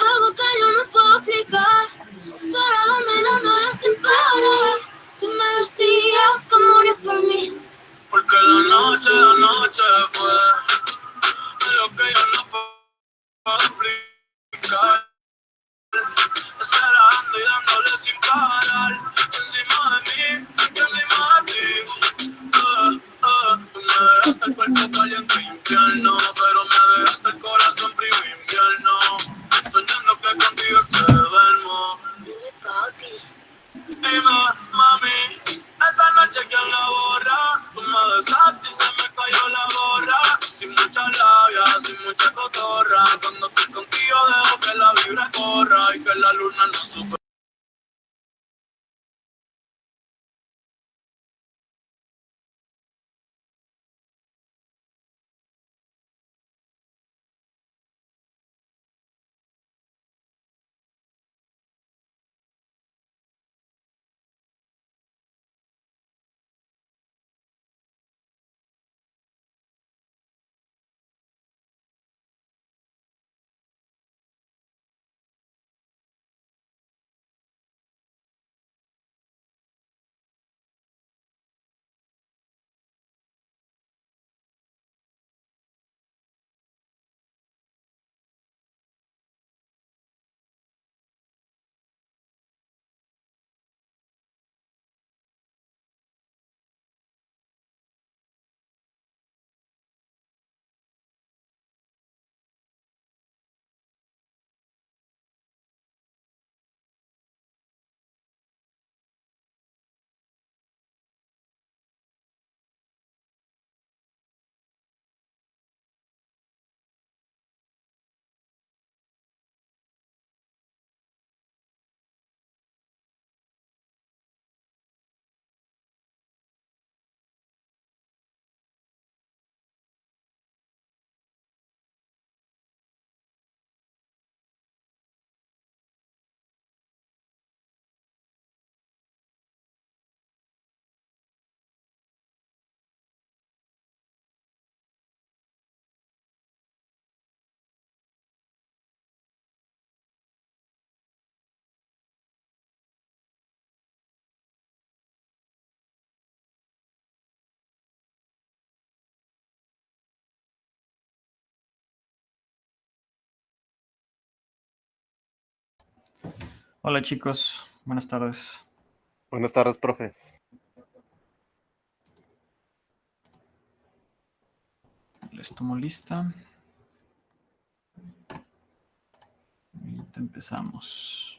Algo que yo no puedo explicar. Solo dándole sin parar. Tú me decías que morías por mí. Porque la noche fue de lo que yo no puedo explicar. Esperando y dándole sin parar. Encima de mí, encima de ti. Me dejaste el cuerpo caliente infierno, pero me dejaste el corazón frío invierno. Soñando que contigo es que duermo. Dime, papi. Dime, mami, esa noche quién la borra. Tú me besaste y se me cayó la gorra. Sin mucha labia, sin mucha cotorra. Cuando estoy contigo dejo que la vibra corra y que la luna no supera. Hola chicos, buenas tardes. Buenas tardes, profe. Les tomo lista. Y empezamos.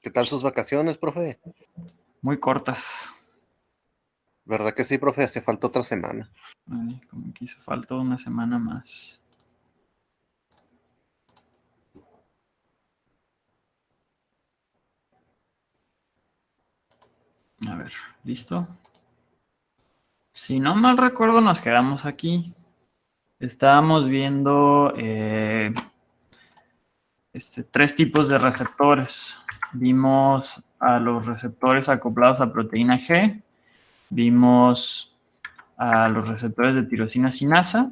¿Qué tal sus vacaciones, profe? Muy cortas. ¿Verdad que sí, profe? Hace falta otra semana. Ay, como que hizo falta una semana más. A ver, ¿listo? Si no mal recuerdo, nos quedamos aquí. Estábamos viendo tres tipos de receptores. Vimos a los receptores acoplados a proteína G. Vimos a los receptores de tirosina sinasa.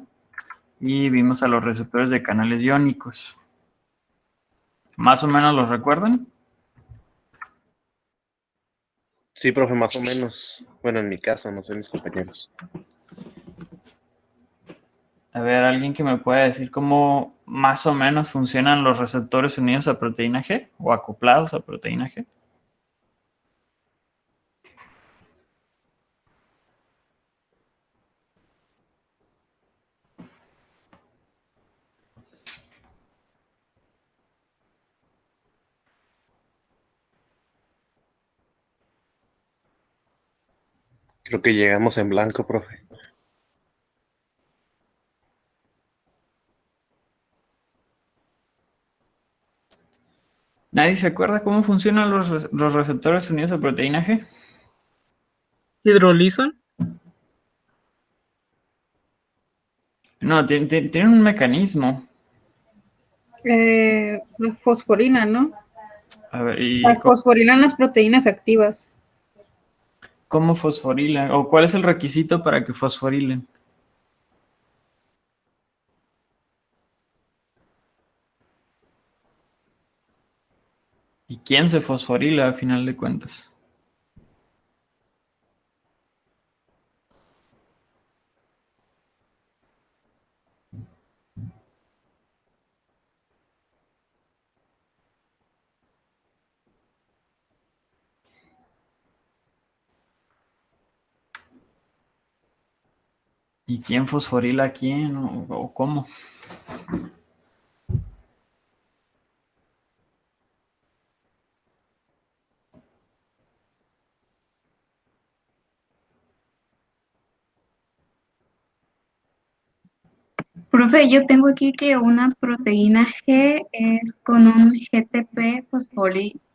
Y vimos a los receptores de canales iónicos. ¿Más o menos los recuerdan? Sí, profe, más o menos. Bueno, en mi caso, no sé mis compañeros. A ver, ¿alguien que me pueda decir cómo más o menos funcionan los receptores unidos a proteína G o acoplados a proteína G? Creo que llegamos en blanco, profe. ¿Nadie se acuerda cómo funcionan los receptores unidos a proteína G? ¿Hidrolizan? No, tienen un mecanismo. La fosforina, ¿no? A ver, ¿y La fosforilan las proteínas activas. cómo fosforilan? ¿O cuál es el requisito para que fosforilen? ¿Y quién se fosforila a final de cuentas? ¿Y quién fosforila a quién o cómo? Profe, yo tengo aquí que una proteína G es con un GTP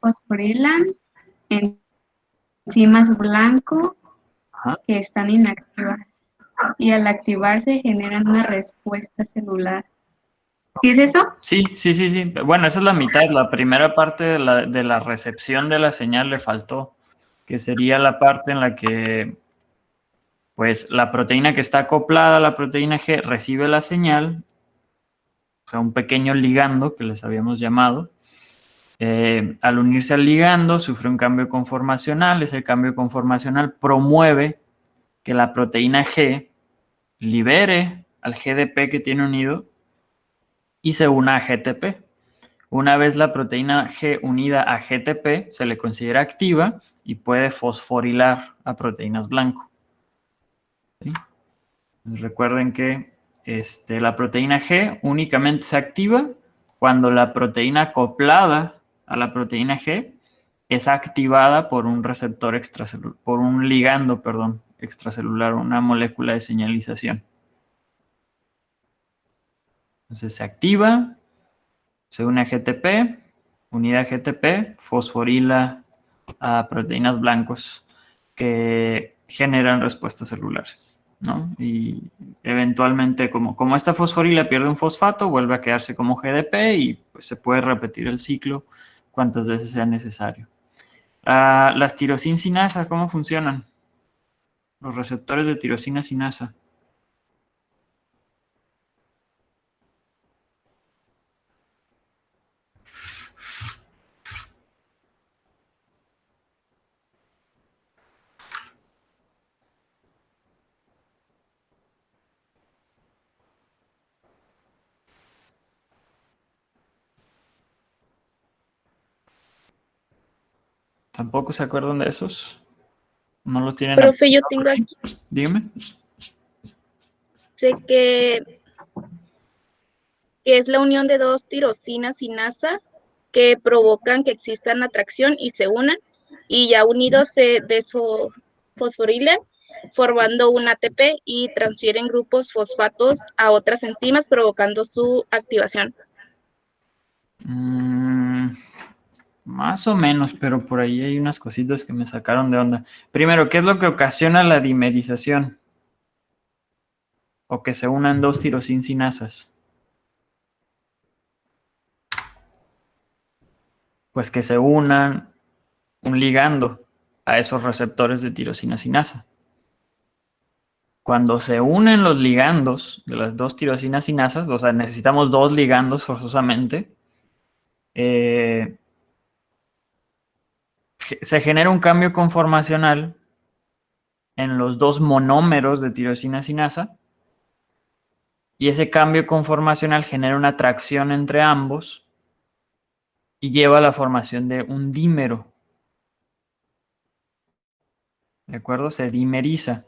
fosforilan enzimas blanco Ajá. que están inactivas y al activarse generan una respuesta celular. ¿Qué es eso? Sí, sí, sí, sí. Bueno, esa es la mitad. La primera parte de la recepción de la señal le faltó, que sería la parte en la que, pues, la proteína que está acoplada a la proteína G recibe la señal, o sea, un pequeño ligando que les habíamos llamado. Al unirse al ligando, sufre un cambio conformacional. Ese cambio conformacional promueve que la proteína G libere al GDP que tiene unido y se una a GTP. Una vez la proteína G unida a GTP se le considera activa y puede fosforilar a proteínas blanco. ¿Sí? Recuerden que la proteína G únicamente se activa cuando la proteína acoplada a la proteína G es activada por un receptor extracelular, por un ligando, perdón, extracelular, una molécula de señalización. Entonces se activa, se une a GTP, unida a GTP, fosforila a proteínas blancos que generan respuestas celulares, ¿no? Y eventualmente, como esta fosforila pierde un fosfato, vuelve a quedarse como GDP y pues, se puede repetir el ciclo cuantas veces sea necesario. Las tirosina sinasa, ¿cómo funcionan? Los receptores de tirosina sinasa. ¿Tampoco se acuerdan de esos? ¿No los tienen Profe, yo apuntados tengo ahí? aquí, Dígame. sé que es la unión de dos tirosinas sinasa que provocan que existan atracción y se unan, y ya unidos se desfosforilan, formando un ATP y transfieren grupos fosfatos a otras enzimas, provocando su activación. Más o menos, pero por ahí hay unas cositas que me sacaron de onda. Primero, ¿qué es lo que ocasiona la dimerización? O que se unan dos tirosina sinasas. Pues que se unan un ligando a esos receptores de tirosina sinasa. Cuando se unen los ligandos de las dos tirosinas sinasas, o sea, necesitamos dos ligandos forzosamente, se genera un cambio conformacional en los dos monómeros de tirosina sinasa y ese cambio conformacional genera una atracción entre ambos y lleva a la formación de un dímero. ¿De acuerdo? Se dimeriza.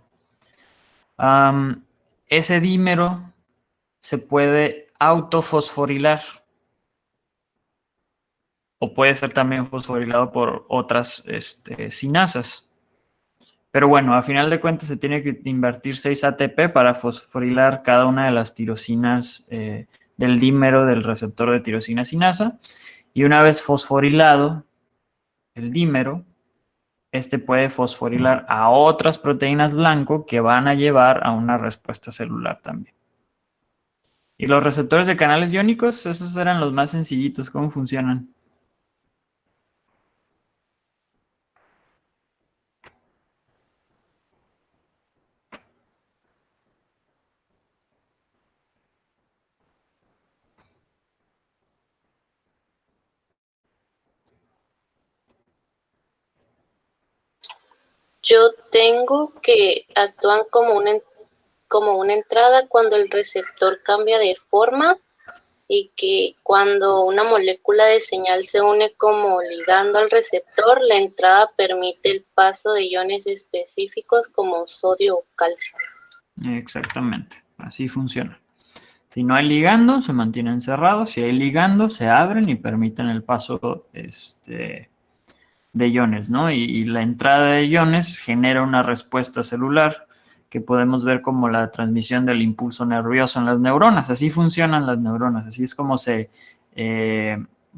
Ese dímero se puede autofosforilar o puede ser también fosforilado por otras sinasas. Pero bueno, a final de cuentas se tiene que invertir 6 ATP para fosforilar cada una de las tirosinas del dímero del receptor de tirosina sinasa. Y una vez fosforilado el dímero, este puede fosforilar a otras proteínas blanco que van a llevar a una respuesta celular también. Y los receptores de canales iónicos, esos eran los más sencillitos. ¿Cómo funcionan? Yo tengo que actúan como una entrada cuando el receptor cambia de forma y que cuando una molécula de señal se une como ligando al receptor, la entrada permite el paso de iones específicos como sodio o calcio. Exactamente, así funciona. Si no hay ligando, se mantienen cerrados. Si hay ligando, se abren y permiten el paso de iones, ¿no? Y la entrada de iones genera una respuesta celular que podemos ver como la transmisión del impulso nervioso en las neuronas. Así funcionan las neuronas, así es como se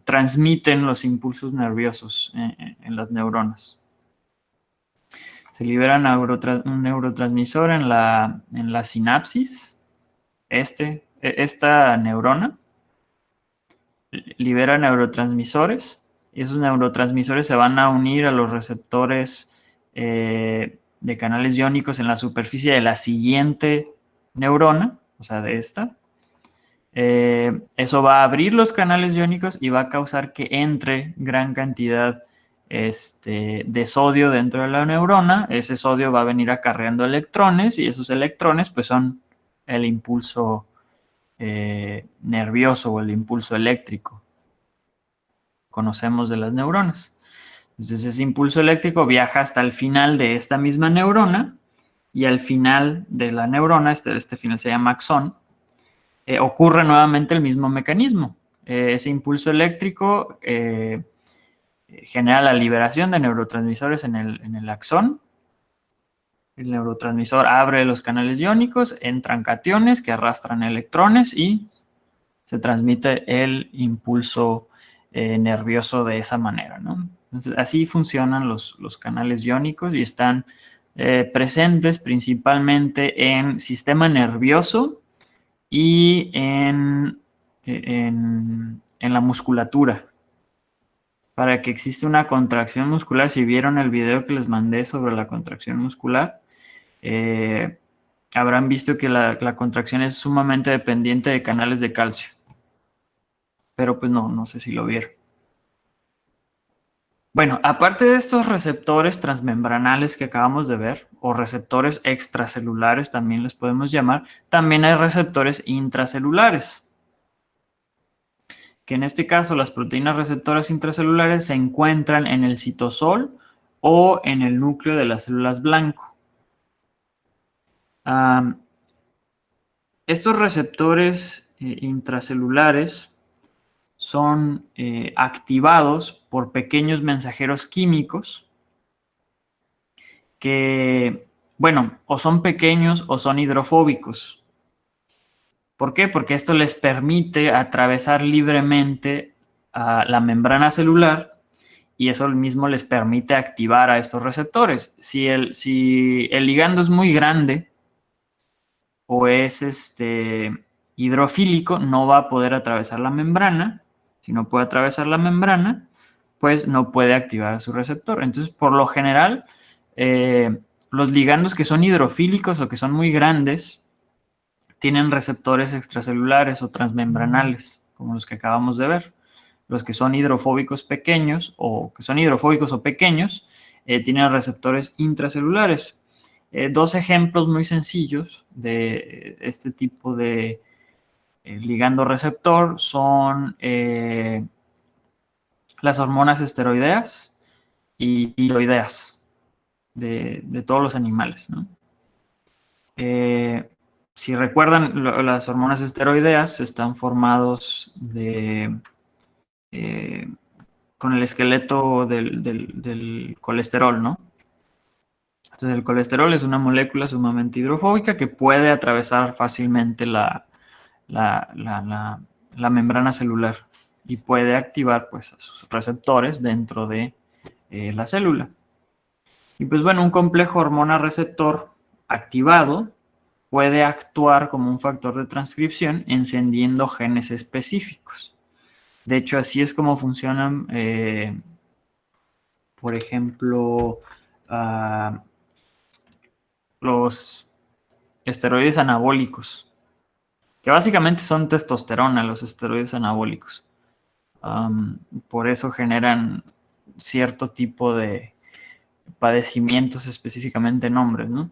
transmiten los impulsos nerviosos en las neuronas. Se libera un neurotransmisor en la sinapsis. Esta neurona libera neurotransmisores y esos neurotransmisores se van a unir a los receptores de canales iónicos en la superficie de la siguiente neurona, o sea, de esta. Eso va a abrir los canales iónicos y va a causar que entre gran cantidad de sodio dentro de la neurona. Ese sodio va a venir acarreando electrones y esos electrones pues son el impulso nervioso o el impulso eléctrico. Conocemos de las neuronas. Entonces ese impulso eléctrico viaja hasta el final de esta misma neurona y al final de la neurona, este final se llama axón, ocurre nuevamente el mismo mecanismo. Ese impulso eléctrico genera la liberación de neurotransmisores en el axón. El neurotransmisor abre los canales iónicos, entran cationes que arrastran electrones y se transmite el impulso nervioso de esa manera, ¿no? Entonces, así funcionan los canales iónicos y están presentes principalmente en sistema nervioso y en la musculatura. Para que exista una contracción muscular, si vieron el video que les mandé sobre la contracción muscular, habrán visto que la contracción es sumamente dependiente de canales de calcio. Pero pues no sé si lo vieron. Bueno, aparte de estos receptores transmembranales que acabamos de ver, o receptores extracelulares también les podemos llamar, también hay receptores intracelulares. Que en este caso las proteínas receptoras intracelulares se encuentran en el citosol o en el núcleo de las células blanco. Estos receptores intracelulares son activados por pequeños mensajeros químicos que, bueno, o son pequeños o son hidrofóbicos. ¿Por qué? Porque esto les permite atravesar libremente la membrana celular y eso mismo les permite activar a estos receptores. Si el ligando es muy grande o es hidrofílico, no va a poder atravesar la membrana. Si no puede atravesar la membrana, pues no puede activar su receptor. Entonces, por lo general, los ligandos que son hidrofílicos o que son muy grandes tienen receptores extracelulares o transmembranales, como los que acabamos de ver. Los que son hidrofóbicos pequeños o que son hidrofóbicos o pequeños tienen receptores intracelulares. Dos ejemplos muy sencillos de este tipo de ligando receptor son las hormonas esteroideas y tiroideas de todos los animales, ¿no? Si recuerdan, las hormonas esteroideas están formados con el esqueleto del colesterol, ¿no? Entonces el colesterol es una molécula sumamente hidrofóbica que puede atravesar fácilmente la membrana celular y puede activar pues sus receptores dentro de la célula. Y pues bueno, un complejo hormona receptor activado puede actuar como un factor de transcripción encendiendo genes específicos. De hecho, así es como funcionan, por ejemplo, los esteroides anabólicos, que básicamente son testosterona, los esteroides anabólicos. Por eso generan cierto tipo de padecimientos específicamente nombres, ¿no?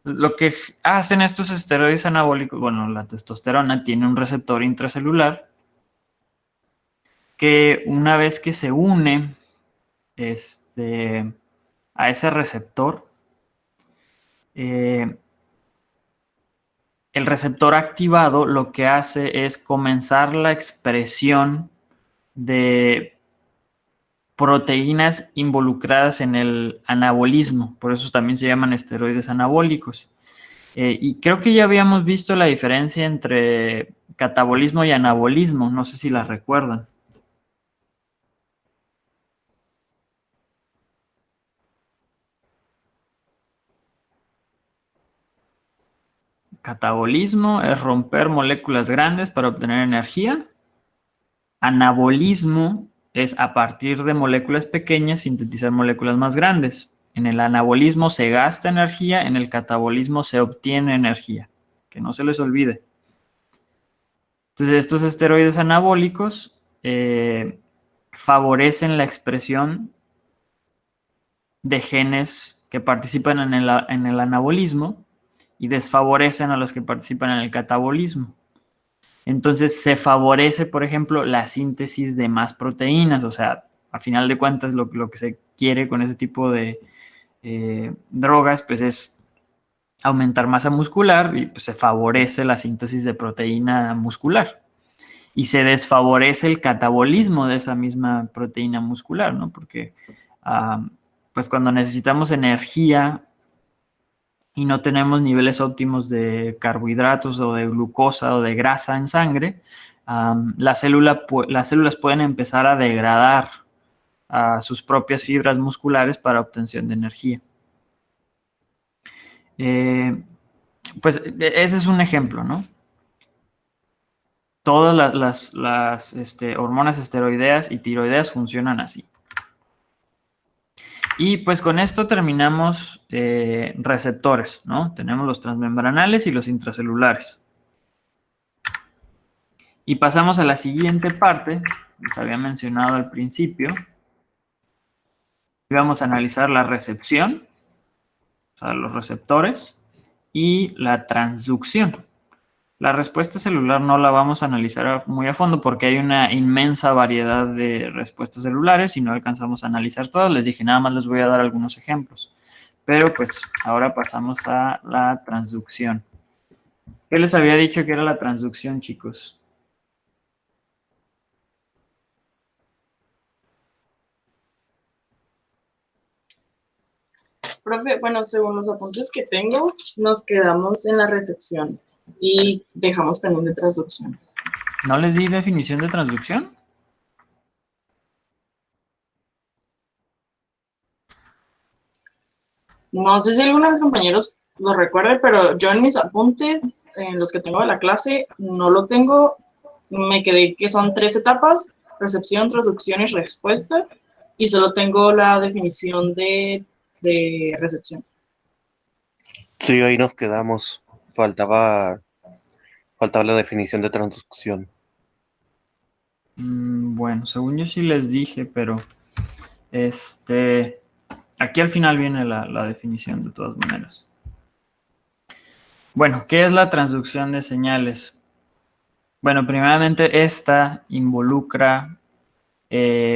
Lo que hacen estos esteroides anabólicos, bueno, la testosterona tiene un receptor intracelular que una vez que se une a ese receptor, el receptor activado lo que hace es comenzar la expresión de proteínas involucradas en el anabolismo, por eso también se llaman esteroides anabólicos. Y creo que ya habíamos visto la diferencia entre catabolismo y anabolismo, no sé si la recuerdan. Catabolismo es romper moléculas grandes para obtener energía. Anabolismo es a partir de moléculas pequeñas sintetizar moléculas más grandes. En el anabolismo se gasta energía, en el catabolismo se obtiene energía. Que no se les olvide. Entonces, estos esteroides anabólicos favorecen la expresión de genes que participan en el anabolismo y desfavorecen a los que participan en el catabolismo. Entonces se favorece, por ejemplo, la síntesis de más proteínas, o sea, a final de cuentas lo que se quiere con ese tipo de drogas, pues es aumentar masa muscular y pues, se favorece la síntesis de proteína muscular. Y se desfavorece el catabolismo de esa misma proteína muscular, ¿no? Porque pues cuando necesitamos energía y no tenemos niveles óptimos de carbohidratos o de glucosa o de grasa en sangre, las células pueden empezar a degradar sus propias fibras musculares para obtención de energía. Pues ese es un ejemplo, ¿no? Todas las hormonas esteroideas y tiroideas funcionan así. Y pues con esto terminamos receptores, ¿no? Tenemos los transmembranales y los intracelulares. Y pasamos a la siguiente parte, les había mencionado al principio. Y vamos a analizar la recepción, o sea, los receptores, y la transducción. La respuesta celular no la vamos a analizar muy a fondo porque hay una inmensa variedad de respuestas celulares y no alcanzamos a analizar todas. Les dije, nada más les voy a dar algunos ejemplos. Pero pues ahora pasamos a la transducción. ¿Qué les había dicho que era la transducción, chicos? Profe, bueno, según los apuntes que tengo, nos quedamos en la recepción y dejamos pendiente transducción. ¿No les di definición de transducción? No sé si alguno de mis compañeros lo recuerde, pero yo en mis apuntes, en los que tengo de la clase, no lo tengo. Me quedé que son 3 etapas: recepción, transducción y respuesta, y solo tengo la definición de recepción. Sí, ahí nos quedamos. Faltaba la definición de transducción. Bueno, según yo sí les dije, pero aquí al final viene la definición de todas maneras. Bueno, ¿qué es la transducción de señales? Bueno, primeramente esta involucra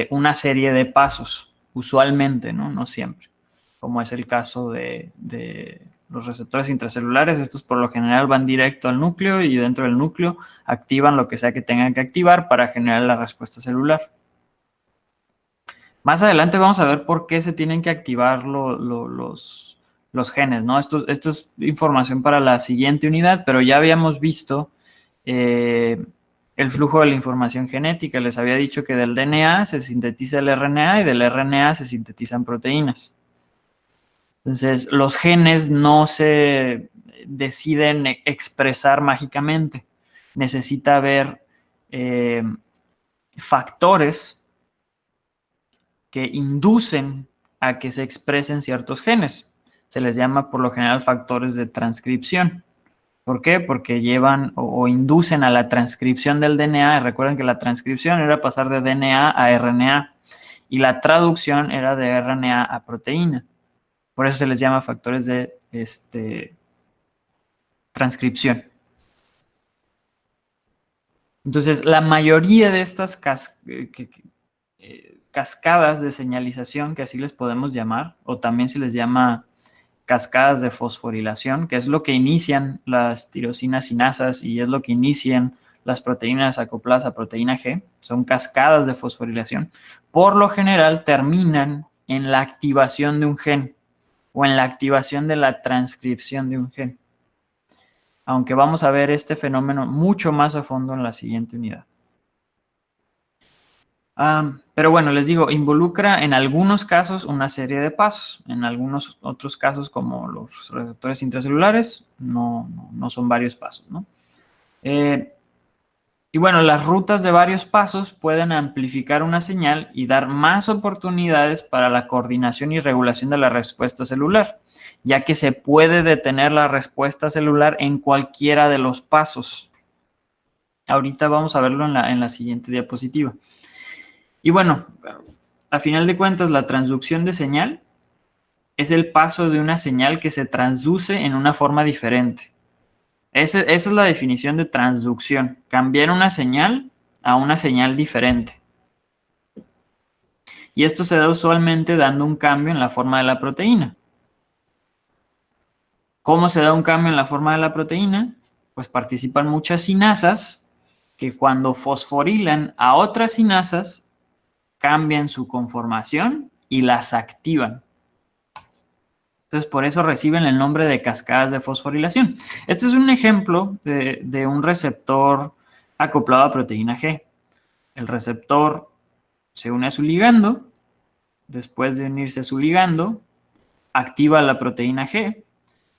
una serie de pasos, usualmente, ¿no? No siempre, como es el caso de los receptores intracelulares. Estos por lo general van directo al núcleo y dentro del núcleo activan lo que sea que tengan que activar para generar la respuesta celular. Más adelante vamos a ver por qué se tienen que activar los genes, ¿no? Esto es información para la siguiente unidad, pero ya habíamos visto el flujo de la información genética. Les había dicho que del DNA se sintetiza el RNA y del RNA se sintetizan proteínas. Entonces, los genes no se deciden expresar mágicamente. Necesita haber factores que inducen a que se expresen ciertos genes. Se les llama por lo general factores de transcripción. ¿Por qué? Porque llevan o inducen a la transcripción del DNA. Recuerden que la transcripción era pasar de DNA a RNA y la traducción era de RNA a proteína. Por eso se les llama factores de transcripción. Entonces, la mayoría de estas cascadas de señalización, que así les podemos llamar, o también se les llama cascadas de fosforilación, que es lo que inician las tirosinas sinasas y es lo que inician las proteínas acopladas a proteína G, son cascadas de fosforilación, por lo general terminan en la activación de un gen o en la activación de la transcripción de un gen. Aunque vamos a ver este fenómeno mucho más a fondo en la siguiente unidad. Pero bueno, les digo, involucra en algunos casos una serie de pasos. En algunos otros casos, como los receptores intracelulares, no son varios pasos, ¿no? Y bueno, las rutas de varios pasos pueden amplificar una señal y dar más oportunidades para la coordinación y regulación de la respuesta celular, ya que se puede detener la respuesta celular en cualquiera de los pasos. Ahorita vamos a verlo en la siguiente diapositiva. Y bueno, a final de cuentas, la transducción de señal es el paso de una señal que se transduce en una forma diferente. Esa es la definición de transducción, cambiar una señal a una señal diferente. Y esto se da usualmente dando un cambio en la forma de la proteína. ¿Cómo se da un cambio en la forma de la proteína? Pues participan muchas sinasas que cuando fosforilan a otras sinasas cambian su conformación y las activan. Entonces, por eso reciben el nombre de cascadas de fosforilación. Este es un ejemplo de un receptor acoplado a proteína G. El receptor se une a su ligando. Después de unirse a su ligando, activa la proteína G.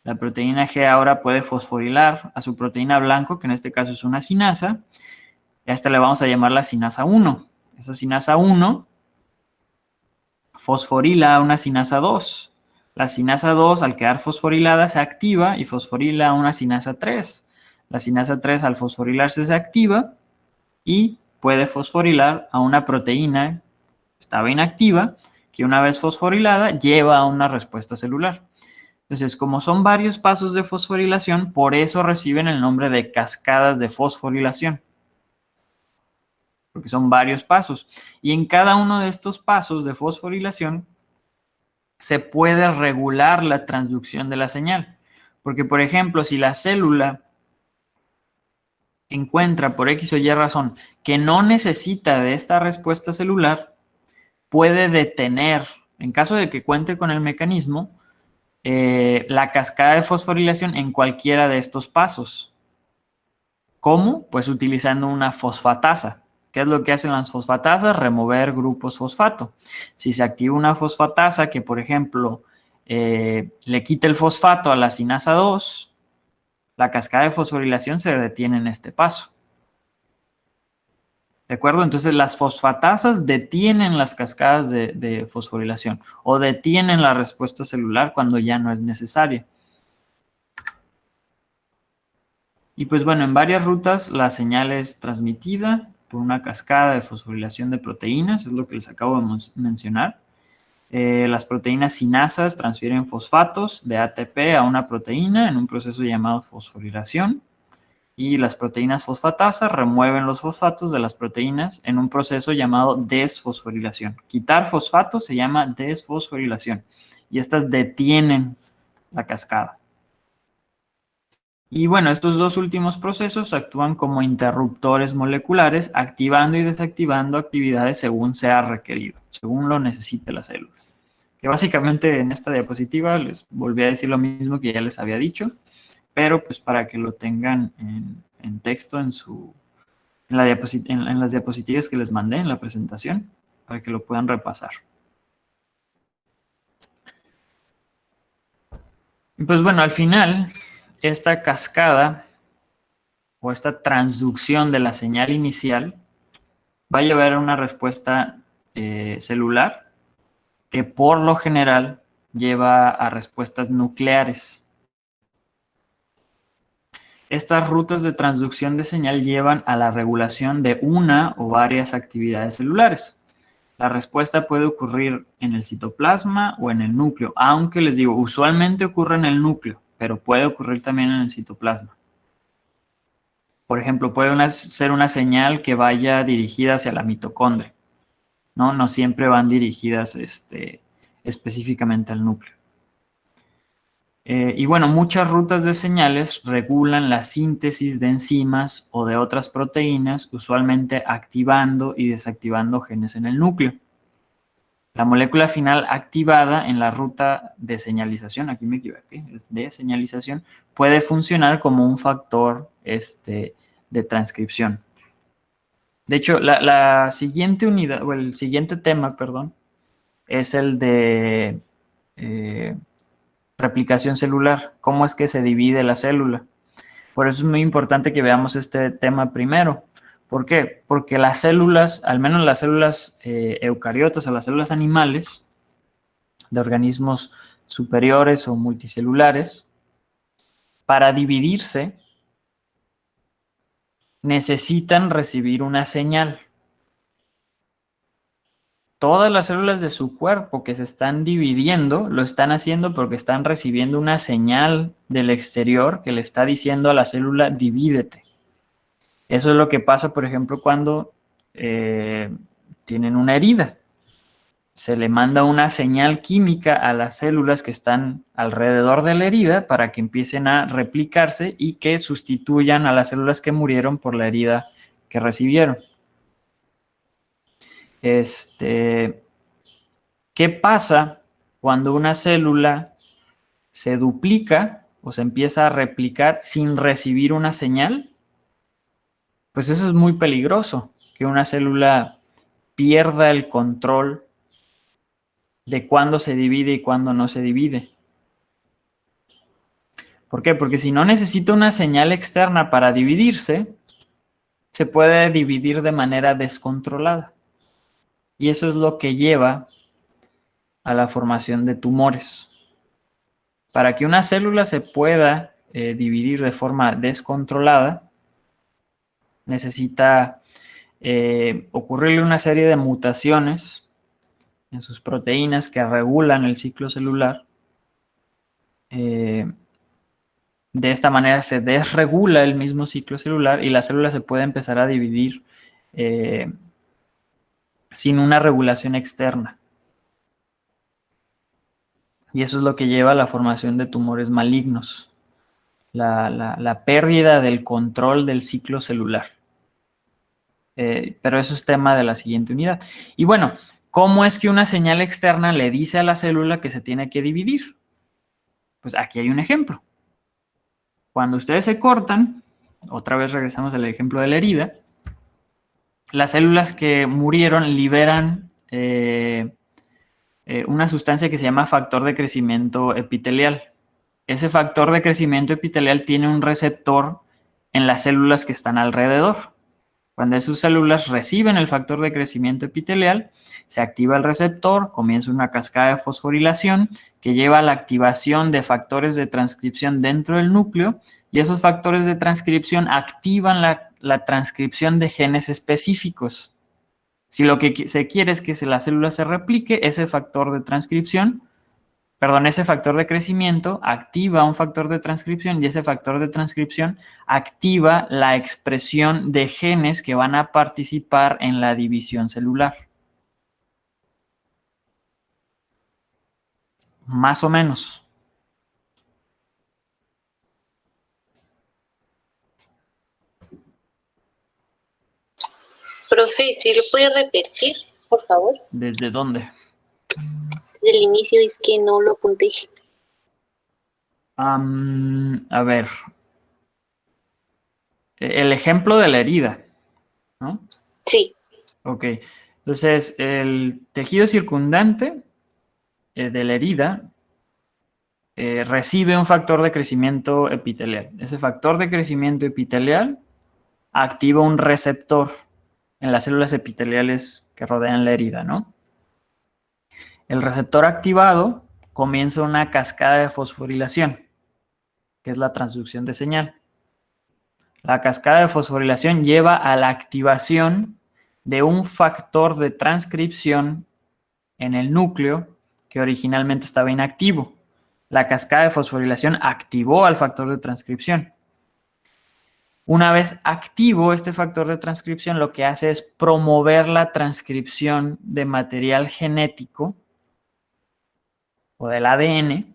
La proteína G ahora puede fosforilar a su proteína blanco, que en este caso es una sinasa. Y a esta le vamos a llamar la sinasa 1. Esa sinasa 1 fosforila a una sinasa 2. La sinasa 2, al quedar fosforilada, se activa y fosforila a una sinasa 3. La sinasa 3, al fosforilarse, se activa y puede fosforilar a una proteína que estaba inactiva, que una vez fosforilada lleva a una respuesta celular. Entonces, como son varios pasos de fosforilación, por eso reciben el nombre de cascadas de fosforilación, porque son varios pasos. Y en cada uno de estos pasos de fosforilación se puede regular la transducción de la señal. Porque, por ejemplo, si la célula encuentra por X o Y razón que no necesita de esta respuesta celular, puede detener, en caso de que cuente con el mecanismo, la cascada de fosforilación en cualquiera de estos pasos. ¿Cómo? Pues utilizando una fosfatasa. ¿Qué es lo que hacen las fosfatasas? Remover grupos fosfato. Si se activa una fosfatasa que, por ejemplo, le quita el fosfato a la sinasa 2, la cascada de fosforilación se detiene en este paso. ¿De acuerdo? Entonces, las fosfatasas detienen las cascadas de fosforilación o detienen la respuesta celular cuando ya no es necesaria. Y pues bueno, en varias rutas la señal es transmitida por una cascada de fosforilación de proteínas, es lo que les acabo de mencionar. Las proteínas sinasas transfieren fosfatos de ATP a una proteína en un proceso llamado fosforilación. Y las proteínas fosfatasas remueven los fosfatos de las proteínas en un proceso llamado desfosforilación. Quitar fosfatos se llama desfosforilación y estas detienen la cascada. Y bueno, estos dos últimos procesos actúan como interruptores moleculares, activando y desactivando actividades según sea requerido, según lo necesite la célula. Que básicamente en esta diapositiva les volví a decir lo mismo que ya les había dicho, pero pues para que lo tengan en texto en las diapositivas que les mandé en la presentación, para que lo puedan repasar. Y pues bueno, al final, esta cascada o esta transducción de la señal inicial va a llevar a una respuesta celular que por lo general lleva a respuestas nucleares. Estas rutas de transducción de señal llevan a la regulación de una o varias actividades celulares. La respuesta puede ocurrir en el citoplasma o en el núcleo, aunque les digo, usualmente ocurre en el núcleo, pero puede ocurrir también en el citoplasma. Por ejemplo, puede ser una señal que vaya dirigida hacia la mitocondria, ¿no? No siempre van dirigidas específicamente al núcleo. Y bueno, muchas rutas de señales regulan la síntesis de enzimas o de otras proteínas, usualmente activando y desactivando genes en el núcleo. La molécula final activada en la ruta de señalización, aquí me equivoqué, es de señalización, puede funcionar como un factor de transcripción. De hecho, la siguiente unidad, o el siguiente tema, perdón, es el de replicación celular. ¿Cómo es que se divide la célula? Por eso es muy importante que veamos este tema primero. ¿Por qué? Porque las células, al menos las células eucariotas o las células animales de organismos superiores o multicelulares, para dividirse necesitan recibir una señal. Todas las células de su cuerpo que se están dividiendo lo están haciendo porque están recibiendo una señal del exterior que le está diciendo a la célula divídete. Eso es lo que pasa, por ejemplo, cuando tienen una herida. Se le manda una señal química a las células que están alrededor de la herida para que empiecen a replicarse y que sustituyan a las células que murieron por la herida que recibieron. ¿Qué pasa cuando una célula se duplica o se empieza a replicar sin recibir una señal? Pues eso es muy peligroso, que una célula pierda el control de cuándo se divide y cuándo no se divide. ¿Por qué? Porque si no necesita una señal externa para dividirse, se puede dividir de manera descontrolada. Y eso es lo que lleva a la formación de tumores. Para que una célula se pueda dividir de forma descontrolada, necesita ocurrirle una serie de mutaciones en sus proteínas que regulan el ciclo celular. De esta manera se desregula el mismo ciclo celular y la célula se puede empezar a dividir sin una regulación externa. Y eso es lo que lleva a la formación de tumores malignos, la pérdida del control del ciclo celular. Pero eso es tema de la siguiente unidad. Y bueno, ¿cómo es que una señal externa le dice a la célula que se tiene que dividir? Pues aquí hay un ejemplo. Cuando ustedes se cortan, otra vez regresamos al ejemplo de la herida, las células que murieron liberan una sustancia que se llama factor de crecimiento epitelial. Ese factor de crecimiento epitelial tiene un receptor en las células que están alrededor. Cuando esas células reciben el factor de crecimiento epitelial, se activa el receptor, comienza una cascada de fosforilación que lleva a la activación de factores de transcripción dentro del núcleo y esos factores de transcripción activan la transcripción de genes específicos. Si lo que se quiere es que la célula se replique, ese factor de crecimiento activa un factor de transcripción y ese factor de transcripción activa la expresión de genes que van a participar en la división celular. Más o menos. Profe, ¿sí lo puede repetir, por favor? ¿Desde dónde? Del inicio es que no lo apunté. A ver. El ejemplo de la herida, ¿no? Sí. Ok. Entonces, el tejido circundante de la herida recibe un factor de crecimiento epitelial. Ese factor de crecimiento epitelial activa un receptor en las células epiteliales que rodean la herida, ¿no? El receptor activado comienza una cascada de fosforilación, que es la transducción de señal. La cascada de fosforilación lleva a la activación de un factor de transcripción en el núcleo que originalmente estaba inactivo. La cascada de fosforilación activó al factor de transcripción. Una vez activo este factor de transcripción, lo que hace es promover la transcripción de material genético o del ADN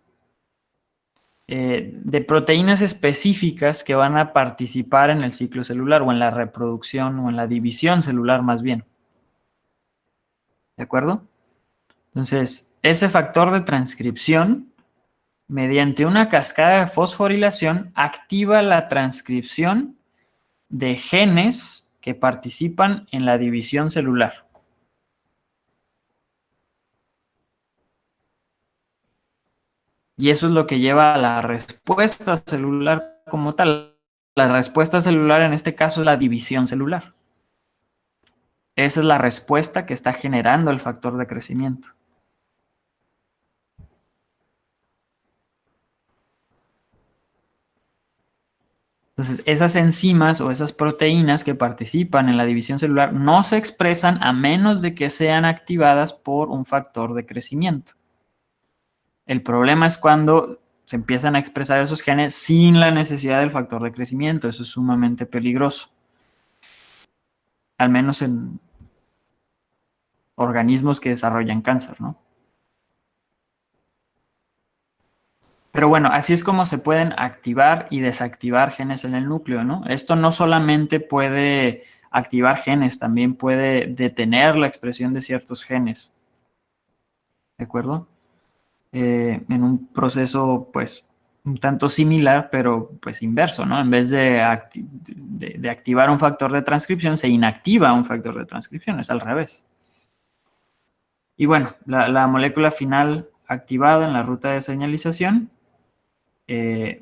de proteínas específicas que van a participar en el ciclo celular o en la reproducción o en la división celular más bien. ¿De acuerdo? Entonces, ese factor de transcripción, mediante una cascada de fosforilación, activa la transcripción de genes que participan en la división celular. Y eso es lo que lleva a la respuesta celular como tal. La respuesta celular en este caso es la división celular. Esa es la respuesta que está generando el factor de crecimiento. Entonces, esas enzimas o esas proteínas que participan en la división celular no se expresan a menos de que sean activadas por un factor de crecimiento. El problema es cuando se empiezan a expresar esos genes sin la necesidad del factor de crecimiento. Eso es sumamente peligroso. Al menos en organismos que desarrollan cáncer, ¿no? Pero bueno, así es como se pueden activar y desactivar genes en el núcleo, ¿no? Esto no solamente puede activar genes, también puede detener la expresión de ciertos genes. ¿De acuerdo? En un proceso, pues, un tanto similar, pero pues inverso, ¿no? En vez de activar un factor de transcripción, se inactiva un factor de transcripción, es al revés. Y bueno, la molécula final activada en la ruta de señalización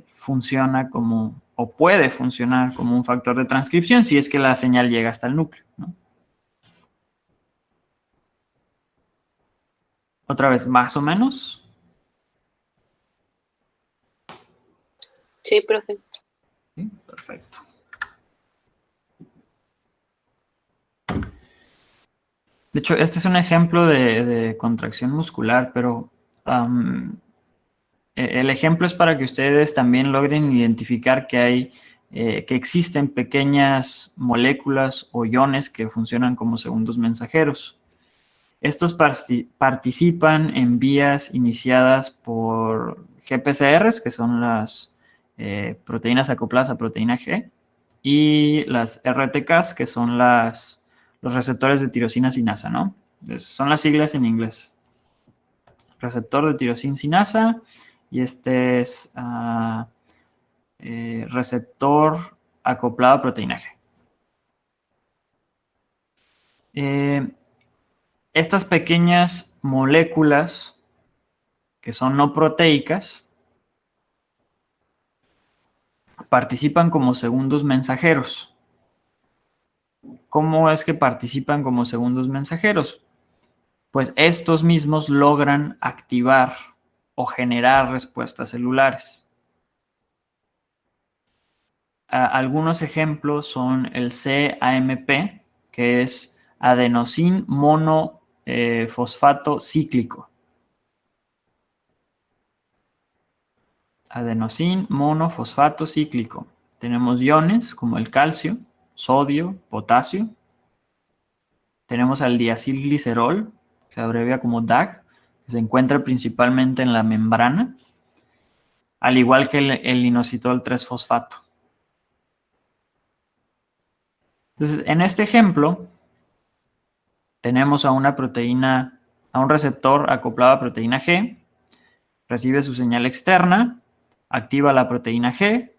funciona como, o puede funcionar como un factor de transcripción si es que la señal llega hasta el núcleo, ¿no? Otra vez, más o menos. Sí, profe. Sí, perfecto. De hecho, este es un ejemplo de contracción muscular, pero el ejemplo es para que ustedes también logren identificar que existen pequeñas moléculas o iones que funcionan como segundos mensajeros. Estos participan en vías iniciadas por GPCRs, que son las proteínas acopladas a proteína G, y las RTKs, que son los receptores de tirosina sinasa, ¿no? Son las siglas en inglés. Receptor de tirosina sinasa, y este es receptor acoplado a proteína G. Estas pequeñas moléculas que son no proteicas participan como segundos mensajeros. ¿Cómo es que participan como segundos mensajeros? Pues estos mismos logran activar o generar respuestas celulares. Algunos ejemplos son el CAMP, que es adenosín monofosfato cíclico. Adenosín monofosfato cíclico. Tenemos iones como el calcio, sodio, potasio. Tenemos al diacilglicerol, que se abrevia como DAG, que se encuentra principalmente en la membrana, al igual que el inositol 3-fosfato. Entonces, en este ejemplo, tenemos a una proteína, a un receptor acoplado a proteína G, recibe su señal externa, activa la proteína G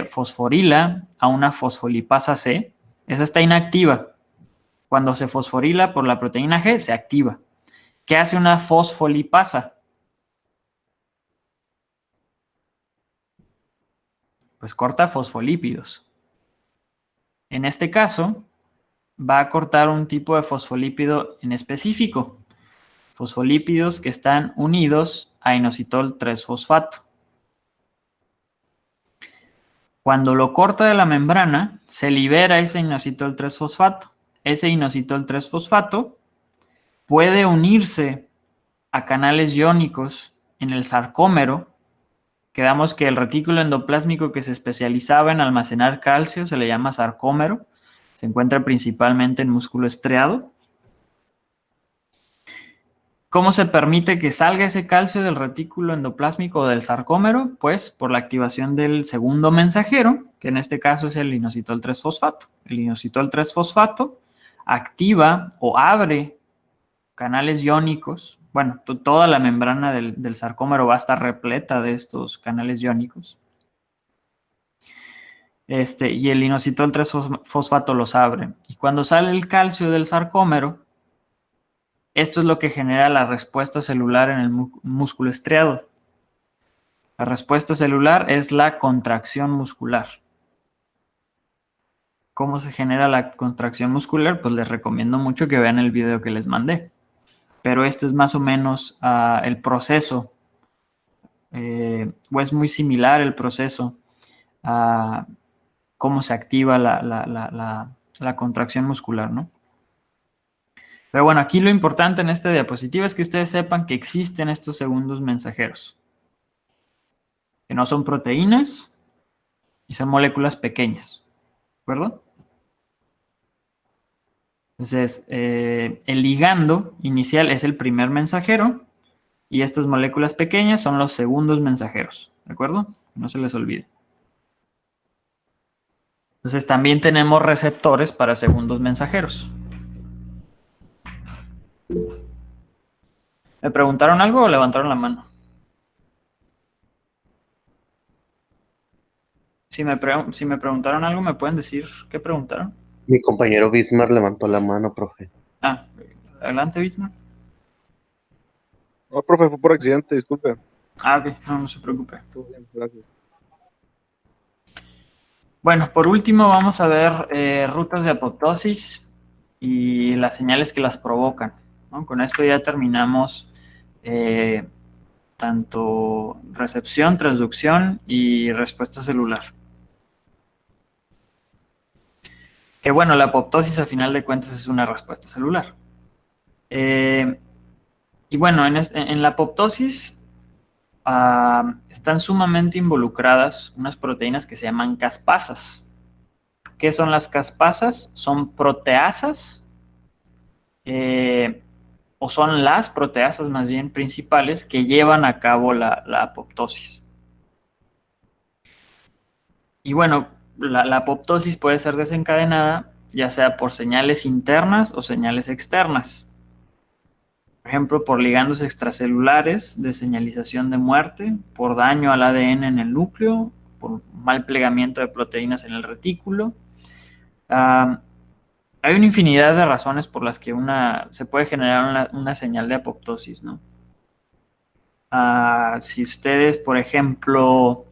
fosforila a una fosfolipasa C, esa está inactiva. Cuando se fosforila por la proteína G, se activa. ¿Qué hace una fosfolipasa? Pues corta fosfolípidos. En este caso, va a cortar un tipo de fosfolípido en específico. Fosfolípidos que están unidos a inositol 3-fosfato. Cuando lo corta de la membrana, se libera ese inositol 3-fosfato. ese inositol 3-fosfato puede unirse a canales iónicos en el sarcómero. Quedamos que el retículo endoplásmico que se especializaba en almacenar calcio se le llama sarcómero. Se encuentra principalmente en músculo estriado. ¿Cómo se permite que salga ese calcio del retículo endoplásmico o del sarcómero? Pues por la activación del segundo mensajero, que en este caso es el inositol 3-fosfato. El inositol 3-fosfato activa o abre canales iónicos. Bueno, toda la membrana del sarcómero va a estar repleta de estos canales iónicos. Y el inositol 3-fosfato los abre. Y cuando sale el calcio del sarcómero, esto es lo que genera la respuesta celular en el músculo estriado. La respuesta celular es la contracción muscular. ¿Cómo se genera la contracción muscular? Pues les recomiendo mucho que vean el video que les mandé. Pero este es más o menos el proceso, o es muy similar el proceso a cómo se activa la contracción muscular, ¿no? Pero bueno, aquí lo importante en esta diapositiva es que ustedes sepan que existen estos segundos mensajeros, que no son proteínas y son moléculas pequeñas, ¿de acuerdo? Entonces, el ligando inicial es el primer mensajero y estas moléculas pequeñas son los segundos mensajeros, ¿de acuerdo? No se les olvide. Entonces, también tenemos receptores para segundos mensajeros. ¿Me preguntaron algo o levantaron la mano? Si me preguntaron algo, ¿me pueden decir qué preguntaron? Mi compañero Bismarck levantó la mano, profe. Ah, adelante, Bismarck. No, profe, fue por accidente, disculpe. Ah, ok, no se preocupe. Todo bien, gracias. Bueno, por último vamos a ver rutas de apoptosis y las señales que las provocan, ¿no? Con esto ya terminamos tanto recepción, transducción y respuesta celular. Que bueno, la apoptosis a final de cuentas es una respuesta celular. Y bueno, en la apoptosis están sumamente involucradas unas proteínas que se llaman caspasas. ¿Qué son las caspasas? Son proteasas, o son las proteasas más bien principales que llevan a cabo la apoptosis. Y bueno, la apoptosis puede ser desencadenada ya sea por señales internas o señales externas. Por ejemplo, por ligandos extracelulares de señalización de muerte, por daño al ADN en el núcleo, por mal plegamiento de proteínas en el retículo. Hay una infinidad de razones por las que se puede generar una señal de apoptosis, ¿no? Si ustedes, por ejemplo,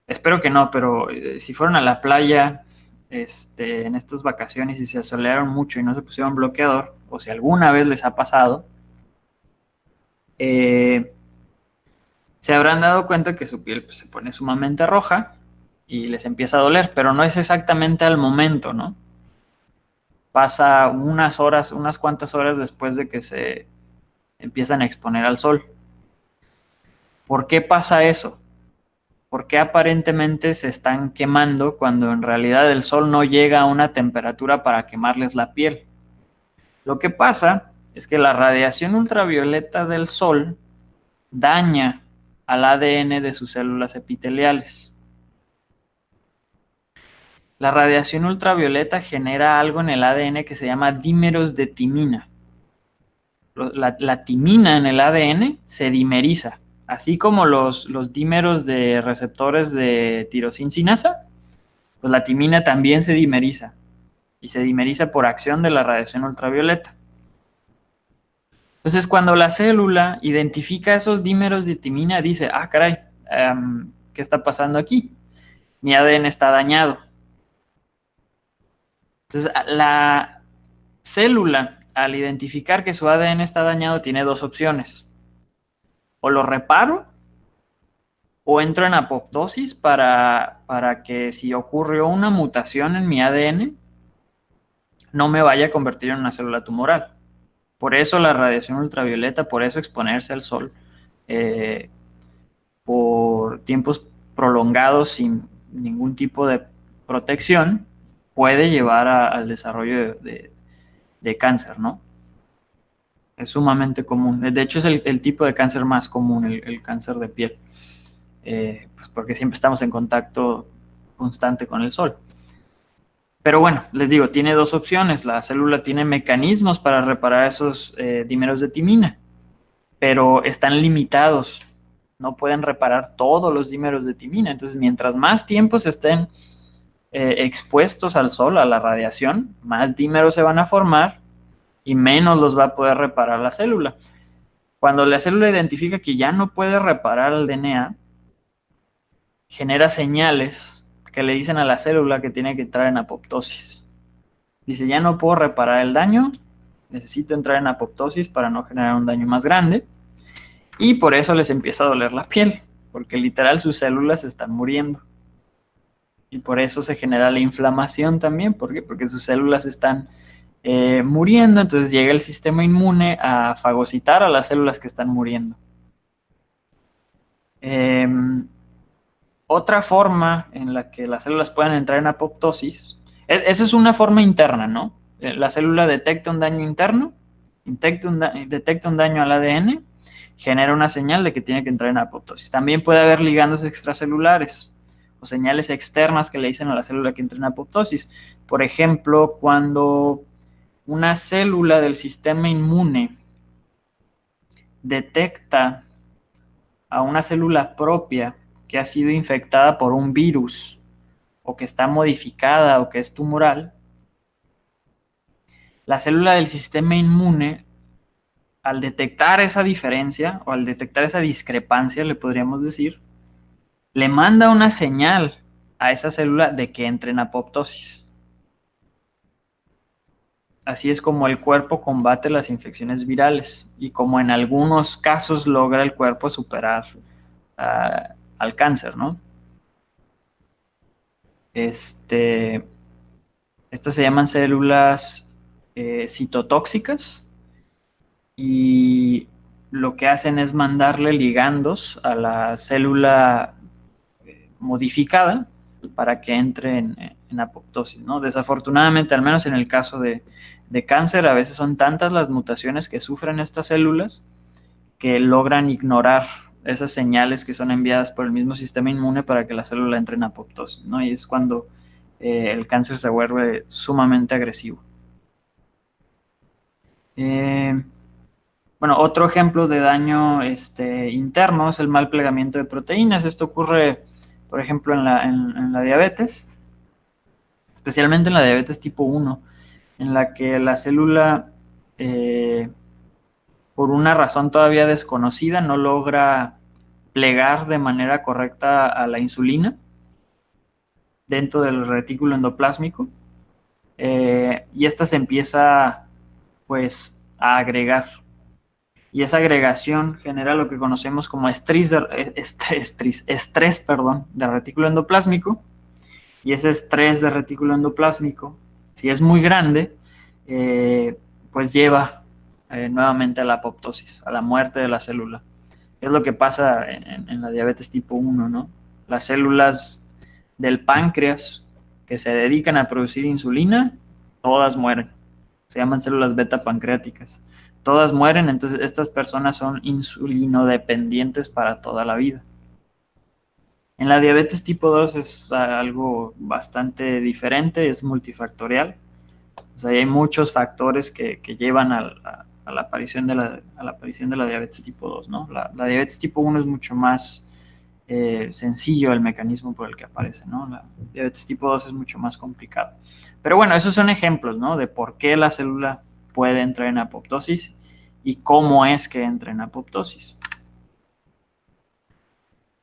espero que no, pero si fueron a la playa en estas vacaciones y se asolearon mucho y no se pusieron bloqueador, o si alguna vez les ha pasado, se habrán dado cuenta que su piel pues, se pone sumamente roja y les empieza a doler, pero no es exactamente al momento, ¿no? Pasa unas cuantas horas después de que se empiezan a exponer al sol. ¿Por qué pasa eso? ¿Por qué aparentemente se están quemando cuando en realidad el sol no llega a una temperatura para quemarles la piel? Lo que pasa es que la radiación ultravioleta del sol daña al ADN de sus células epiteliales. La radiación ultravioleta genera algo en el ADN que se llama dímeros de timina. La timina en el ADN se dimeriza, así como los dímeros de receptores de tirosina sinasa, pues la timina también se dimeriza, y se dimeriza por acción de la radiación ultravioleta. Entonces, cuando la célula identifica esos dímeros de timina, dice, ah, caray, ¿qué está pasando aquí? Mi ADN está dañado. Entonces, la célula, al identificar que su ADN está dañado, tiene dos opciones. O lo reparo, o entro en apoptosis para que si ocurrió una mutación en mi ADN, no me vaya a convertir en una célula tumoral. Por eso la radiación ultravioleta, por eso exponerse al sol por tiempos prolongados sin ningún tipo de protección puede llevar al desarrollo de cáncer, ¿no? Es sumamente común. De hecho, es el tipo de cáncer más común, el cáncer de piel, pues porque siempre estamos en contacto constante con el sol. Pero bueno, les digo, tiene dos opciones. La célula tiene mecanismos para reparar esos dímeros de timina, pero están limitados. No pueden reparar todos los dímeros de timina. Entonces, mientras más tiempo se estén expuestos al sol, a la radiación, más dímeros se van a formar y menos los va a poder reparar la célula. Cuando la célula identifica que ya no puede reparar el DNA, genera señales que le dicen a la célula que tiene que entrar en apoptosis. Dice, ya no puedo reparar el daño, necesito entrar en apoptosis para no generar un daño más grande. Y por eso les empieza a doler la piel, porque literal sus células están muriendo. Y por eso se genera la inflamación también. ¿Por qué? Porque sus células están muriendo, entonces llega el sistema inmune a fagocitar a las células que están muriendo. Otra forma en la que las células pueden entrar en apoptosis, esa es una forma interna, ¿no? La célula detecta un daño interno, detecta un daño al ADN, genera una señal de que tiene que entrar en apoptosis. También puede haber ligandos extracelulares o señales externas que le dicen a la célula que entra en apoptosis. Por ejemplo, cuando una célula del sistema inmune detecta a una célula propia que ha sido infectada por un virus o que está modificada o que es tumoral, la célula del sistema inmune, al detectar esa diferencia o al detectar esa discrepancia, le podríamos decir, le manda una señal a esa célula de que entre en apoptosis. Así es como el cuerpo combate las infecciones virales y como en algunos casos logra el cuerpo superar al cáncer, ¿no? Estas se llaman células citotóxicas y lo que hacen es mandarle ligandos a la célula modificada para que entre en apoptosis, ¿no? Desafortunadamente, al menos en el caso de cáncer, a veces son tantas las mutaciones que sufren estas células que logran ignorar esas señales que son enviadas por el mismo sistema inmune para que la célula entre en apoptosis, ¿no? Y es cuando el cáncer se vuelve sumamente agresivo. Bueno, otro ejemplo de daño interno es el mal plegamiento de proteínas. Esto ocurre, por ejemplo, en la diabetes, especialmente en la diabetes tipo 1, en la que la célula, por una razón todavía desconocida, no logra plegar de manera correcta a la insulina dentro del retículo endoplásmico, y esta se empieza, pues, a agregar. Y esa agregación genera lo que conocemos como estrés de retículo endoplásmico. Y ese estrés de retículo endoplásmico, si es muy grande, pues lleva nuevamente a la apoptosis, a la muerte de la célula. Es lo que pasa en la diabetes tipo 1, ¿no? Las células del páncreas que se dedican a producir insulina, todas mueren. Se llaman células beta pancreáticas. Todas mueren, entonces estas personas son insulinodependientes para toda la vida. En la diabetes tipo 2 es algo bastante diferente, es multifactorial. O sea, hay muchos factores que llevan a la aparición de la diabetes tipo 2, ¿no? La diabetes tipo 1 es mucho más sencillo el mecanismo por el que aparece, ¿no? La diabetes tipo 2 es mucho más complicado. Pero bueno, esos son ejemplos, ¿no? De por qué la célula puede entrar en apoptosis y cómo es que entra en apoptosis.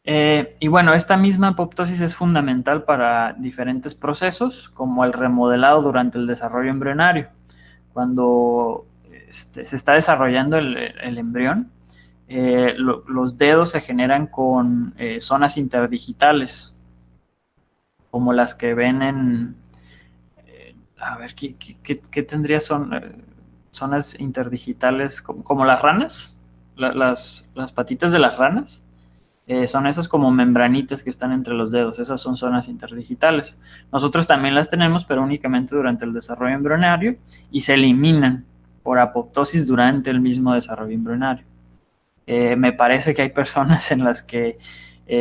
Y bueno, esta misma apoptosis es fundamental para diferentes procesos, como el remodelado durante el desarrollo embrionario. Cuando se está desarrollando el embrión, los dedos se generan con zonas interdigitales, como las que ven A ver, ¿qué tendría zonas interdigitales como las ranas? Las patitas de las ranas. Son esas como membranitas que están entre los dedos. Esas son zonas interdigitales. Nosotros también las tenemos, pero únicamente durante el desarrollo embrionario y se eliminan por apoptosis durante el mismo desarrollo embrionario. Me parece que hay personas en las que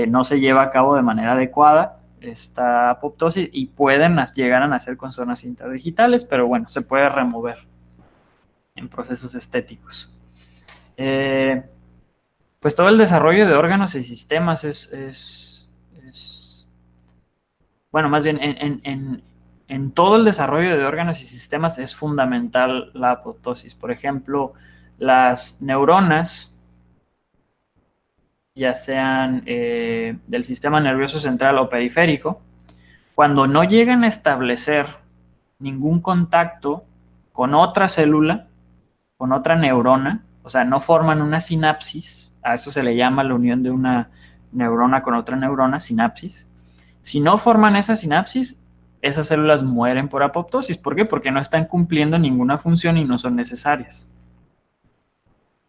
no se lleva a cabo de manera adecuada esta apoptosis y pueden llegar a nacer con zonas interdigitales, pero bueno, se puede remover en procesos estéticos. Pues todo el desarrollo de órganos y sistemas bueno, más bien en todo el desarrollo de órganos y sistemas es fundamental la apoptosis. Por ejemplo, las neuronas, ya sean del sistema nervioso central o periférico, cuando no llegan a establecer ningún contacto con otra célula, con otra neurona, o sea, no forman una sinapsis, a eso se le llama la unión de una neurona con otra neurona, sinapsis. Si no forman esa sinapsis, esas células mueren por apoptosis. ¿Por qué? Porque no están cumpliendo ninguna función y no son necesarias.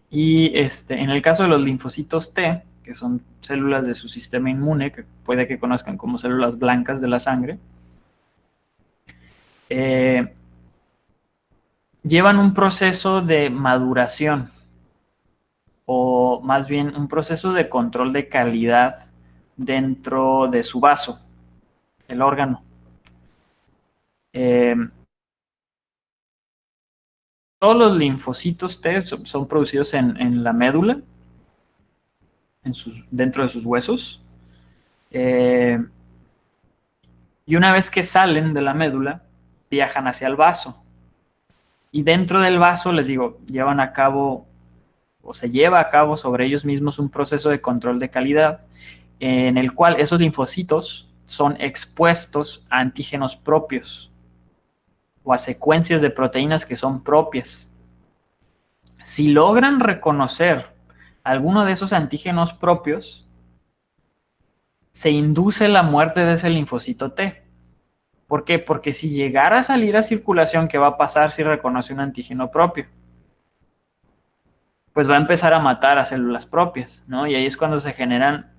Y en el caso de los linfocitos T, que son células de su sistema inmune, que puede que conozcan como células blancas de la sangre, llevan un proceso de maduración, o más bien un proceso de control de calidad dentro de su vaso, el órgano. Todos los linfocitos T son producidos en la médula, dentro de sus huesos. Y una vez que salen de la médula, viajan hacia el vaso. Y dentro del vaso, les digo, llevan a cabo, o se lleva a cabo sobre ellos mismos un proceso de control de calidad, en el cual esos linfocitos son expuestos a antígenos propios o a secuencias de proteínas que son propias. Si logran reconocer alguno de esos antígenos propios, se induce la muerte de ese linfocito T. ¿Por qué? Porque si llegara a salir a circulación, ¿qué va a pasar si reconoce un antígeno propio? Pues va a empezar a matar a células propias, ¿no? Y ahí es cuando se generan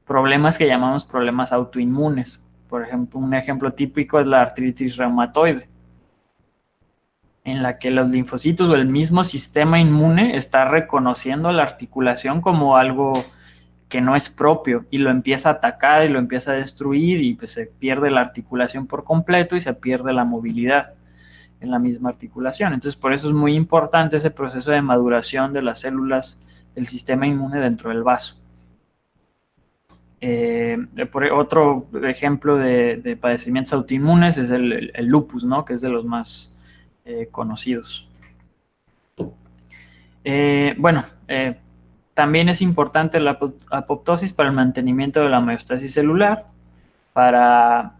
problemas que llamamos problemas autoinmunes. Por ejemplo, un ejemplo típico es la artritis reumatoide, en la que los linfocitos o el mismo sistema inmune está reconociendo la articulación como algo que no es propio y lo empieza a atacar y lo empieza a destruir y pues se pierde la articulación por completo y se pierde la movilidad en la misma articulación. Entonces, por eso es muy importante ese proceso de maduración de las células del sistema inmune dentro del vaso. Otro ejemplo de padecimientos autoinmunes es el lupus, ¿no? Que es de los más conocidos. También es importante la apoptosis para el mantenimiento de la homeostasis celular, para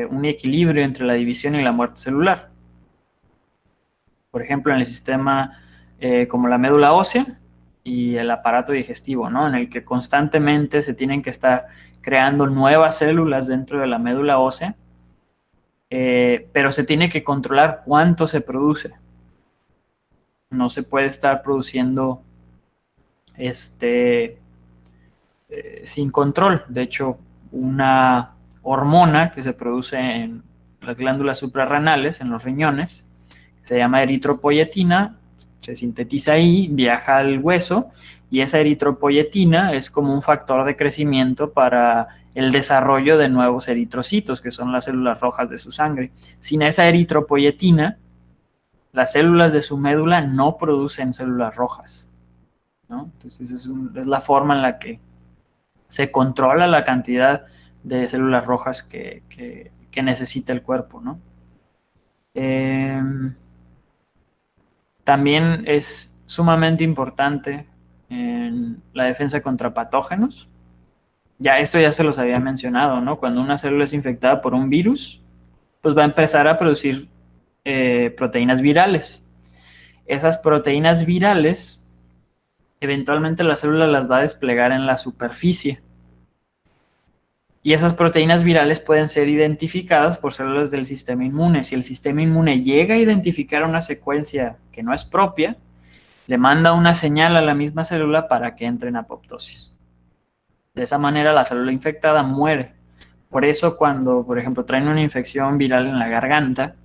un equilibrio entre la división y la muerte celular. Por ejemplo, en el sistema como la médula ósea y el aparato digestivo, ¿no? En el que constantemente se tienen que estar creando nuevas células dentro de la médula ósea, pero se tiene que controlar cuánto se produce. No se puede estar produciendo sin control. De hecho, una hormona que se produce en las glándulas suprarrenales, en los riñones, se llama eritropoyetina, se sintetiza ahí, viaja al hueso, y esa eritropoyetina es como un factor de crecimiento para el desarrollo de nuevos eritrocitos, que son las células rojas de su sangre. Sin esa eritropoyetina, las células de su médula no producen células rojas, ¿no? Entonces es la forma en la que se controla la cantidad de células rojas que necesita el cuerpo, ¿no? También es sumamente importante en la defensa contra patógenos. Esto ya se los había mencionado, ¿no? Cuando una célula es infectada por un virus, pues va a empezar a producir proteínas virales. Esas proteínas virales, eventualmente la célula las va a desplegar en la superficie. Y esas proteínas virales pueden ser identificadas por células del sistema inmune. Si el sistema inmune llega a identificar una secuencia que no es propia, le manda una señal a la misma célula para que entre en apoptosis. De esa manera la célula infectada muere. Por eso cuando, por ejemplo, traen una infección viral en la garganta,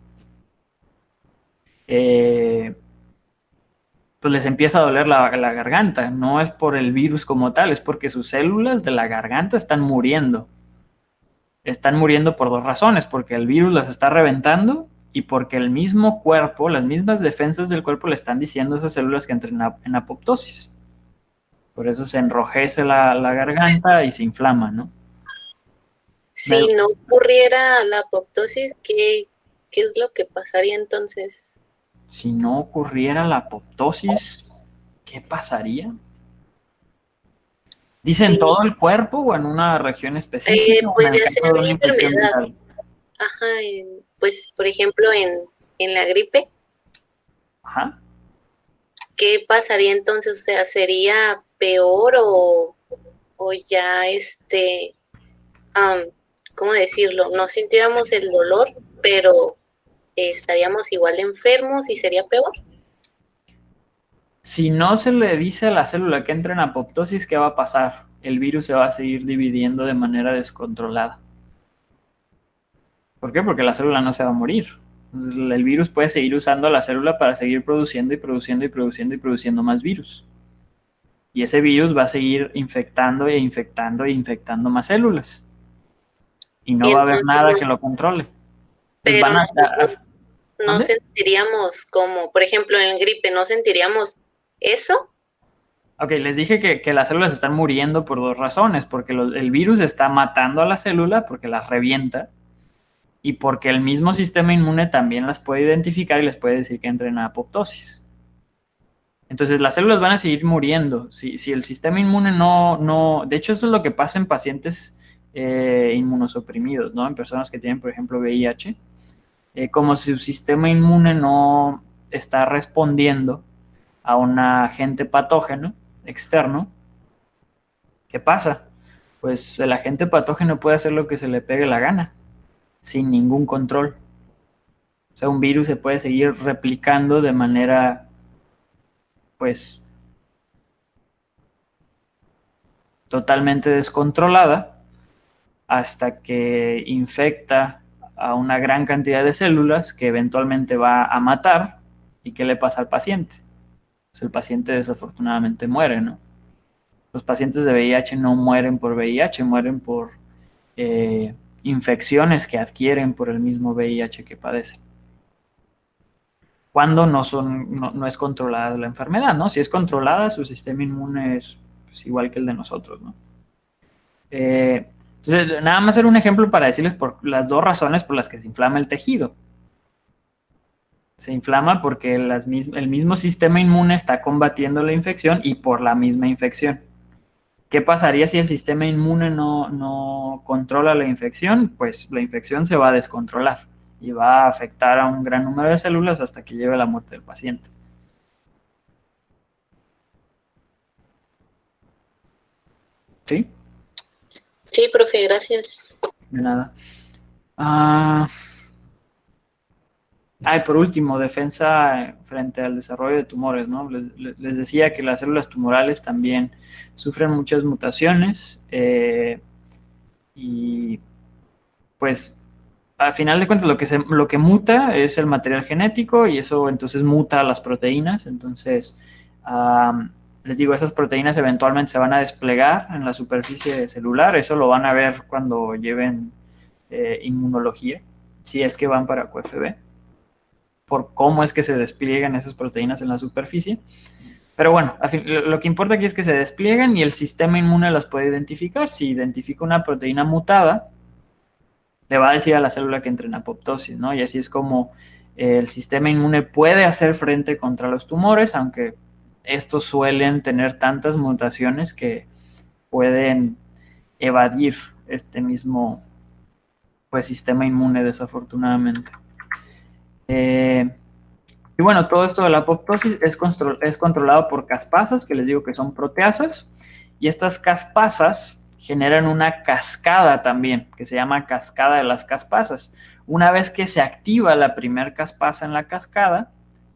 pues les empieza a doler la garganta. No es por el virus como tal, es porque sus células de la garganta están muriendo. Están muriendo por dos razones, porque el virus las está reventando y porque el mismo cuerpo, las mismas defensas del cuerpo le están diciendo a esas células que entren en apoptosis. Por eso se enrojece la garganta y se inflama, ¿no? Si no ocurriera la apoptosis, ¿qué es lo que pasaría entonces? Si no ocurriera la apoptosis, ¿qué pasaría? ¿Dicen Sí. todo el cuerpo o en una región específica? o en el Puede caso ser de una una infección enfermedad. viral? Ajá, pues por ejemplo en la gripe, Ajá. ¿qué pasaría entonces? O sea, ¿sería peor o ya ¿cómo decirlo? No sintiéramos el dolor, pero estaríamos igual enfermos y sería peor? Si no se le dice a la célula que entre en apoptosis, ¿qué va a pasar? El virus se va a seguir dividiendo de manera descontrolada. ¿Por qué? Porque la célula no se va a morir. El virus puede seguir usando a la célula para seguir produciendo y produciendo y produciendo y produciendo más virus. Y ese virus va a seguir infectando e infectando e infectando más células. Y no va a haber nada que lo controle. Entonces Pero van a... nosotros no ¿Mande? sentiríamos como, por ejemplo, en gripe, ¿no sentiríamos eso? Ok, les dije que las células están muriendo por dos razones, porque el virus está matando a la célula porque las revienta y porque el mismo sistema inmune también las puede identificar y les puede decir que entren a apoptosis. Entonces las células van a seguir muriendo. Si el sistema inmune no... De hecho, eso es lo que pasa en pacientes inmunosuprimidos, ¿no? En personas que tienen, por ejemplo, VIH. Como si su sistema inmune no está respondiendo a un agente patógeno externo. ¿Qué pasa? Pues el agente patógeno puede hacer lo que se le pegue la gana, sin ningún control. O sea, un virus se puede seguir replicando de manera, pues, totalmente descontrolada hasta que infecta a una gran cantidad de células que eventualmente va a matar. ¿Y qué le pasa al paciente? Pues el paciente desafortunadamente muere, ¿no? Los pacientes de VIH no mueren por VIH, mueren por infecciones que adquieren por el mismo VIH que padecen. Cuando no es controlada la enfermedad, ¿no? Si es controlada, su sistema inmune es pues, igual que el de nosotros, ¿no? Entonces, nada más era un ejemplo para decirles por las dos razones por las que se inflama el tejido. Se inflama porque el mismo sistema inmune está combatiendo la infección y por la misma infección. ¿Qué pasaría si el sistema inmune no controla la infección? Pues la infección se va a descontrolar y va a afectar a un gran número de células hasta que lleve a la muerte del paciente. ¿Sí? Sí, profe, gracias. De nada. Y por último, defensa frente al desarrollo de tumores, ¿no? Les decía que las células tumorales también sufren muchas mutaciones y pues al final de cuentas lo que muta es el material genético y eso entonces muta las proteínas. Entonces, les digo, esas proteínas eventualmente se van a desplegar en la superficie celular. Eso lo van a ver cuando lleven inmunología, si es que van para QFB, por cómo es que se despliegan esas proteínas en la superficie. Pero bueno, lo que importa aquí es que se despliegan y el sistema inmune las puede identificar. Si identifica una proteína mutada, le va a decir a la célula que entre en apoptosis, ¿no? Y así es como el sistema inmune puede hacer frente contra los tumores, aunque estos suelen tener tantas mutaciones que pueden evadir este mismo pues, sistema inmune, desafortunadamente. Y bueno, todo esto de la apoptosis es controlado por caspasas, que les digo que son proteasas, y estas caspasas generan una cascada también, que se llama cascada de las caspasas. Una vez que se activa la primera caspasa en la cascada,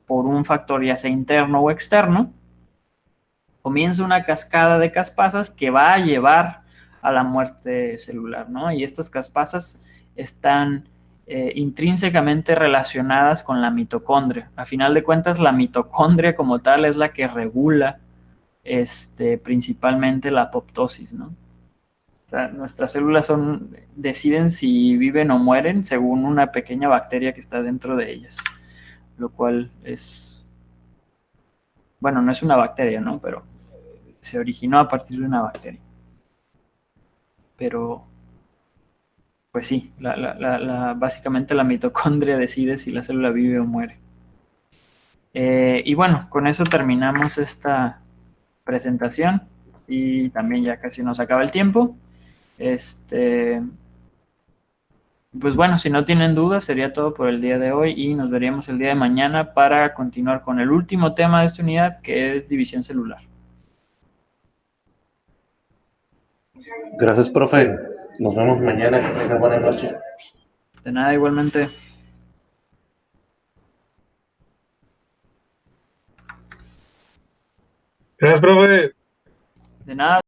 por un factor ya sea interno o externo, comienza una cascada de caspasas que va a llevar a la muerte celular, ¿no? Y estas caspasas están intrínsecamente relacionadas con la mitocondria. A final de cuentas, la mitocondria como tal es la que regula principalmente la apoptosis, ¿no? O sea, nuestras células deciden si viven o mueren según una pequeña bacteria que está dentro de ellas, lo cual es, bueno, no es una bacteria, ¿no? Pero se originó a partir de una bacteria. Pero, pues sí, básicamente la mitocondria decide si la célula vive o muere. Y bueno, con eso terminamos esta presentación y también ya casi nos acaba el tiempo. Pues bueno, si no tienen dudas, sería todo por el día de hoy y nos veríamos el día de mañana para continuar con el último tema de esta unidad, que es división celular. Gracias, profe. Nos vemos mañana. Que tenga buena noche. De nada, igualmente. Gracias, profe. De nada.